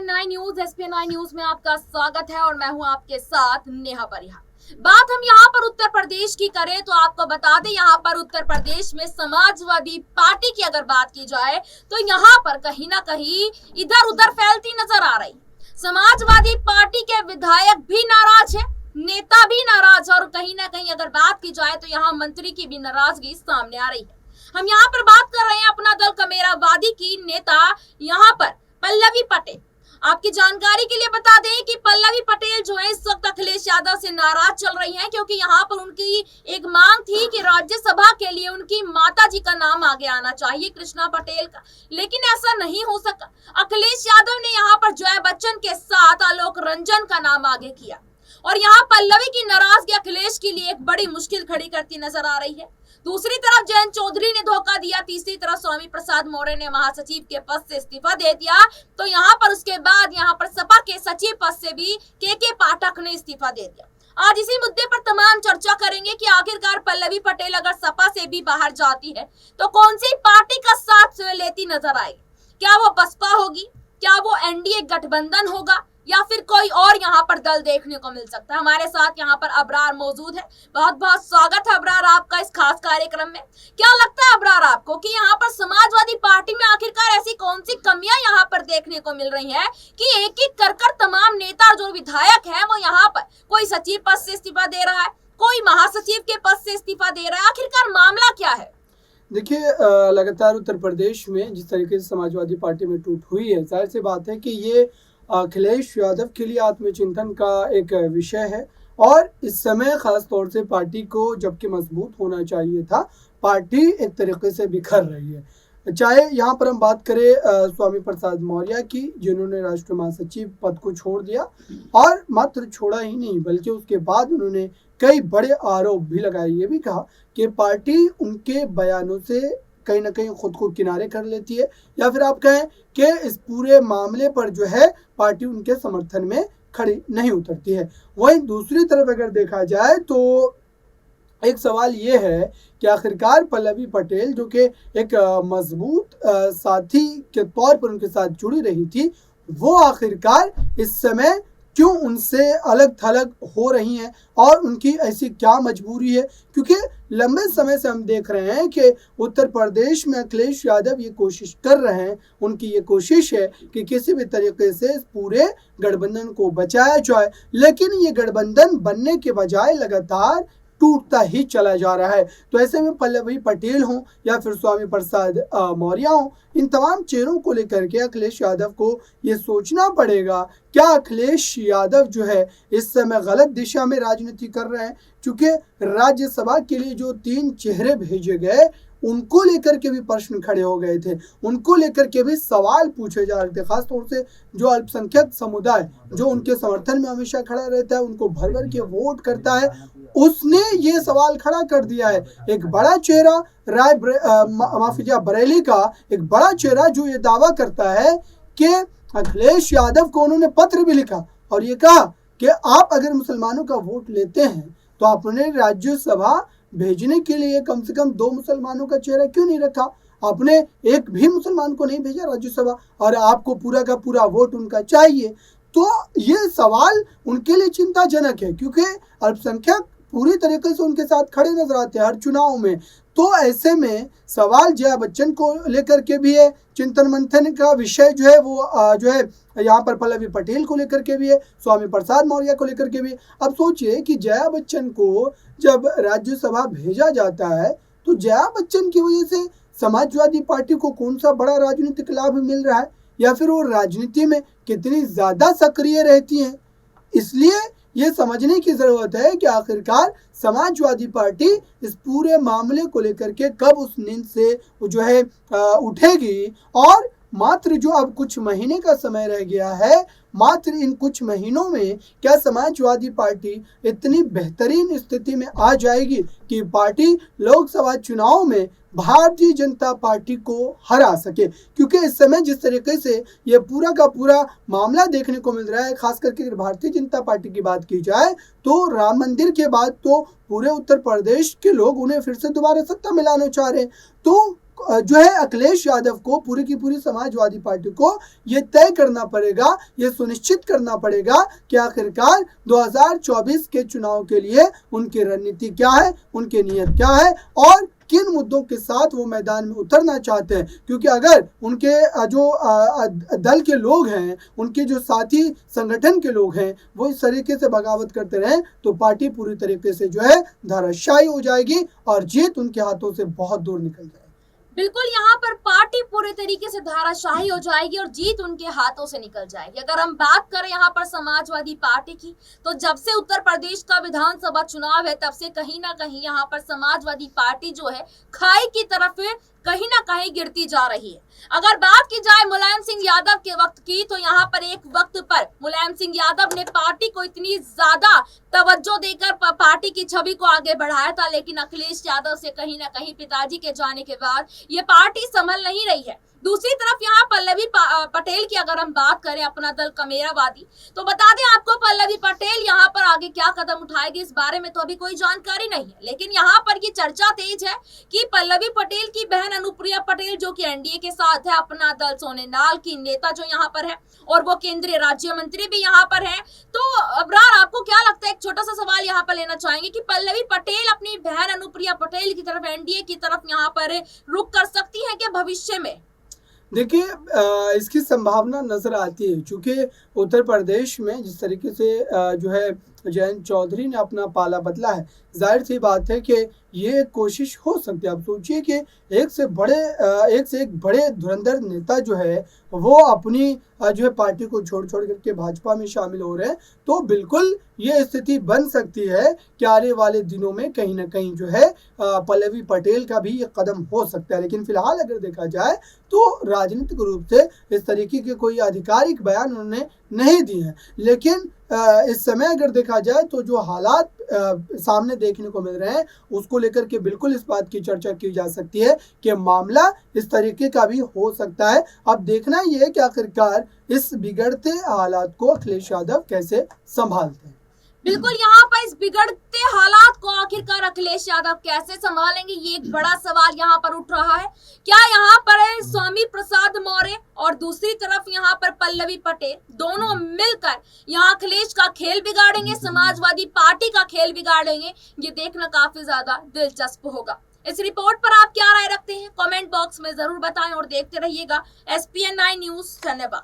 SPN9 news में आपका स्वागत है और मैं हूं आपके साथ नेहा परिहार। बात हम यहां पर उत्तर प्रदेश की करें तो आपको बता दें, यहां पर उत्तर प्रदेश में समाजवादी पार्टी की अगर बात की जाए तो यहां पर कहीं ना कहीं इधर उधर फैलती नजर आ रही। समाजवादी पार्टी के विधायक भी नाराज है, नेता भी नाराज है और कहीं ना कहीं अगर बात की जाए तो यहाँ मंत्री की भी नाराजगी सामने आ रही है। हम यहाँ पर बात कर रहे हैं अपना दल कमेरावादी की नेता यहाँ पर पल्लवी पटेल। आपकी जानकारी के लिए बता दें कि पल्लवी पटेल जो है इस वक्त अखिलेश यादव से नाराज चल रही हैं, क्योंकि यहाँ पर उनकी एक मांग थी कि राज्यसभा के लिए उनकी माता जी का नाम आगे आना चाहिए, कृष्णा पटेल का, लेकिन ऐसा नहीं हो सका। अखिलेश यादव ने यहाँ पर जया बच्चन के साथ आलोक रंजन का नाम आगे किया और यहाँ पल्लवी की नाराजगी अखिलेश के लिए एक बड़ी मुश्किल खड़ी करती नजर आ रही है। दूसरी तरफ जयंत चौधरी ने धोखा दिया, तीसरी तरफ स्वामी प्रसाद मौर्य ने महासचिव के पद से इस्तीफा दे दिया, तो यहाँ पर उसके बाद यहाँ पर सपा के सचिव पद से भी के पाठक ने इस्तीफा दे दिया। आज इसी मुद्दे पर तमाम चर्चा करेंगे कि आखिरकार पल्लवी पटेल अगर सपा से भी बाहर जाती है तो कौन सी पार्टी का साथ लेती नजर आएगी। क्या वो बसपा होगी, क्या वो एनडीए गठबंधन होगा, या फिर कोई और यहाँ पर दल देखने को मिल सकता है। हमारे साथ यहाँ पर अबरार मौजूद है। बहुत बहुत स्वागत है अबरार आपका इस खास कार्यक्रम में। क्या लगता है अबरार आपको कि यहाँ पर समाजवादी पार्टी में आखिरकार ऐसी कौन सी कमियां यहाँ पर देखने को मिल रही हैं कि एक एक कर तमाम नेता जो विधायक हैं वो यहाँ पर कोई सचिव पद से इस्तीफा दे रहा है, कोई महासचिव के पद से इस्तीफा दे रहा है। आखिरकार मामला क्या है? देखिए, लगातार उत्तर प्रदेश में जिस तरीके से समाजवादी पार्टी में टूट हुई है, जाहिर सी बात है कि ये अखिलेश यादव के लिए आत्मचिंतन का एक विषय है और इस समय खास तौर से पार्टी को जबकि मजबूत होना चाहिए था, पार्टी एक तरीके से बिखर रही है। चाहे यहाँ पर हम बात करें स्वामी प्रसाद मौर्य की, जिन्होंने राष्ट्रीय महासचिव पद को छोड़ दिया और मात्र छोड़ा ही नहीं बल्कि उसके बाद उन्होंने कई बड़े आरोप भी लगाए। ये भी कहा कि पार्टी उनके बयानों से कहीं ना कहीं खुद को किनारे कर लेती है, या फिर आप कहें कि इस पूरे मामले पर जो है पार्टी उनके समर्थन में खड़ी नहीं उतरती है। वहीं दूसरी तरफ अगर देखा जाए तो एक सवाल ये है कि आखिरकार पल्लवी पटेल जो कि एक मजबूत साथी के तौर पर उनके साथ जुड़ी रही थी, वो आखिरकार इस समय क्यों उनसे अलग थलग हो रही हैं और उनकी ऐसी क्या मजबूरी है। क्योंकि लंबे समय से हम देख रहे हैं कि उत्तर प्रदेश में अखिलेश यादव ये कोशिश कर रहे हैं, उनकी ये कोशिश है कि किसी भी तरीके से इस पूरे गठबंधन को बचाया जाए, लेकिन ये गठबंधन बनने के बजाय लगातार टूटता ही चला जा रहा है। तो ऐसे में पल्लवी पटेल हों या फिर स्वामी प्रसाद मौर्य हों, इन तमाम चेहरों को लेकर के अखिलेश यादव को ये सोचना पड़ेगा, क्या अखिलेश यादव जो है इस समय गलत दिशा में राजनीति कर रहे हैं। क्योंकि राज्यसभा के लिए जो 3 चेहरे भेजे गए उनको लेकर के भी प्रश्न खड़े हो गए थे, उनको लेकर के भी सवाल पूछे जा रहे थे। खासतौर से जो अल्पसंख्यक समुदाय जो उनके समर्थन में हमेशा खड़ा रहता है, उनको भर भर के वोट करता है, उसने ये सवाल खड़ा कर दिया है। एक बड़ा चेहरा माफिया बरेली का एक बड़ा चेहरा जो ये दावा करता है कि अखिलेश यादव को उन्होंने पत्र भी लिखा और ये कहा कि आप अगर मुसलमानों का वोट लेते हैं तो आपने राज्यसभा भेजने के लिए कम से कम 2 मुसलमानों का चेहरा क्यों नहीं रखा। आपने एक भी मुसलमान को नहीं भेजा राज्यसभा और आपको पूरा का पूरा वोट उनका चाहिए। तो ये सवाल उनके लिए चिंताजनक है, क्योंकि अल्पसंख्यक पूरी तरीके से उनके साथ खड़े नजर आते हैं हर चुनाव में। तो ऐसे में सवाल जया बच्चन को लेकर के भी है, चिंतन मंथन का विषय जो है वो जो है यहाँ पर पल्लवी पटेल को लेकर के भी है, स्वामी प्रसाद मौर्य को लेकर के भी। अब सोचिए कि जया बच्चन को जब राज्यसभा भेजा जाता है तो जया बच्चन की वजह से समाजवादी पार्टी को कौन सा बड़ा राजनीतिक लाभ मिल रहा है, या फिर वो राजनीति में कितनी ज़्यादा सक्रिय रहती हैं। इसलिए ये समझने की ज़रूरत है कि आखिरकार समाजवादी पार्टी इस पूरे मामले को लेकर के कब उस नींद से जो है उठेगी। और मात्र जो अब कुछ महीने का समय रह गया है, मात्र इन कुछ महीनों में क्या समाजवादी पार्टी इतनी बेहतरीन स्थिति में आ जाएगी कि पार्टी लोकसभा चुनाव में भारतीय जनता पार्टी को हरा सके। क्योंकि इस समय जिस तरीके से ये पूरा का पूरा मामला देखने को मिल रहा है, खास करके अगर भारतीय जनता पार्टी की बात की जाए तो राम मंदिर के बाद तो पूरे उत्तर प्रदेश के लोग उन्हें फिर से दोबारा सत्ता मिलाना चाह रहे हैं। तो जो है अखिलेश यादव को, पूरी की पूरी समाजवादी पार्टी को ये तय करना पड़ेगा, ये सुनिश्चित करना पड़ेगा कि आखिरकार 2024 के चुनाव के लिए उनकी रणनीति क्या है, उनकी नीयत क्या है और किन मुद्दों के साथ वो मैदान में उतरना चाहते हैं। क्योंकि अगर उनके जो दल के लोग हैं, उनके जो साथी संगठन के लोग हैं, वो इस तरीके से बगावत करते रहें तो पार्टी पूरी तरीके से जो है धराशायी हो जाएगी और जीत उनके हाथों से बहुत दूर निकल जाएगी। बिल्कुल, यहाँ पर पार्टी पूरे तरीके से धाराशाही हो जाएगी और जीत उनके हाथों से निकल जाएगी। अगर हम बात करें यहाँ पर समाजवादी पार्टी की, तो जब से उत्तर प्रदेश का विधानसभा चुनाव है तब से कहीं ना कहीं यहाँ पर समाजवादी पार्टी जो है खाई की तरफ कहीं ना कहीं गिरती जा रही है। अगर बात की जाए मुलायम सिंह यादव के वक्त की, तो यहाँ पर एक वक्त पर मुलायम सिंह यादव ने पार्टी को इतनी ज्यादा तवज्जो देकर पार्टी की छवि को आगे बढ़ाया था, लेकिन अखिलेश यादव से कहीं ना कहीं पिताजी के जाने के बाद ये पार्टी संभल नहीं रही है। दूसरी तरफ यहाँ पल्लवी पटेल की अगर हम बात करें, अपना दल कमेरावादी, तो बता दें आपको पल्लवी पटेल यहाँ पर आगे क्या कदम उठाएगी इस बारे में तो अभी कोई जानकारी नहीं है। लेकिन यहाँ पर ये चर्चा तेज है कि पल्लवी पटेल की बहन अनुप्रिया पटेल जो कि एनडीए के साथ है, अपना दल सोनेनाल की नेता जो यहाँ पर है और वो केंद्रीय राज्य मंत्री भी यहाँ पर है। तो अबरार, आपको क्या लगता है, एक छोटा सा सवाल यहाँ पर लेना चाहेंगे कि पल्लवी पटेल अपनी बहन अनुप्रिया पटेल की तरफ, एनडीए की तरफ यहाँ पर रुख कर सकती है क्या भविष्य में? देखिए, इसकी संभावना नज़र आती है, क्योंकि उत्तर प्रदेश में जिस तरीके से जो है जयंत चौधरी ने अपना पाला बदला है, जाहिर सी बात है कि ये कोशिश हो सकती है। आप सोचिए कि एक से एक बड़े धुरंधर नेता जो है वो अपनी जो है पार्टी को छोड़ करके भाजपा में शामिल हो रहे हैं, तो बिल्कुल ये स्थिति बन सकती है कि आने वाले दिनों में कहीं ना कहीं जो है पल्लवी पटेल का भी ये कदम हो सकता है। लेकिन फिलहाल अगर देखा जाए तो राजनीतिक रूप से इस तरीके के कोई आधिकारिक बयान उन्होंने नहीं दिए हैं। लेकिन इस समय अगर देखा जाए तो जो हालात सामने देखने को मिल रहे हैं उसको लेकर के बिल्कुल इस बात की चर्चा की जा सकती है कि मामला इस तरीके का भी हो सकता है। अब देखना ये है कि आखिरकार इस बिगड़ते हालात को अखिलेश यादव कैसे संभालते हैं। बिल्कुल, यहाँ पर इस बिगड़ते हालात को आखिरकार अखिलेश यादव कैसे संभालेंगे, ये एक बड़ा सवाल यहाँ पर उठ रहा है। क्या यहाँ पर स्वामी प्रसाद मौर्य और दूसरी तरफ यहाँ पर पल्लवी पटेल दोनों मिलकर यहाँ अखिलेश का खेल बिगाड़ेंगे, समाजवादी पार्टी का खेल बिगाड़ेंगे? ये देखना काफी ज्यादा दिलचस्प होगा। इस रिपोर्ट पर आप क्या राय रखते हैं, कमेंट बॉक्स में जरूर बताएं और देखते रहिएगा SPN9 न्यूज। धन्यवाद।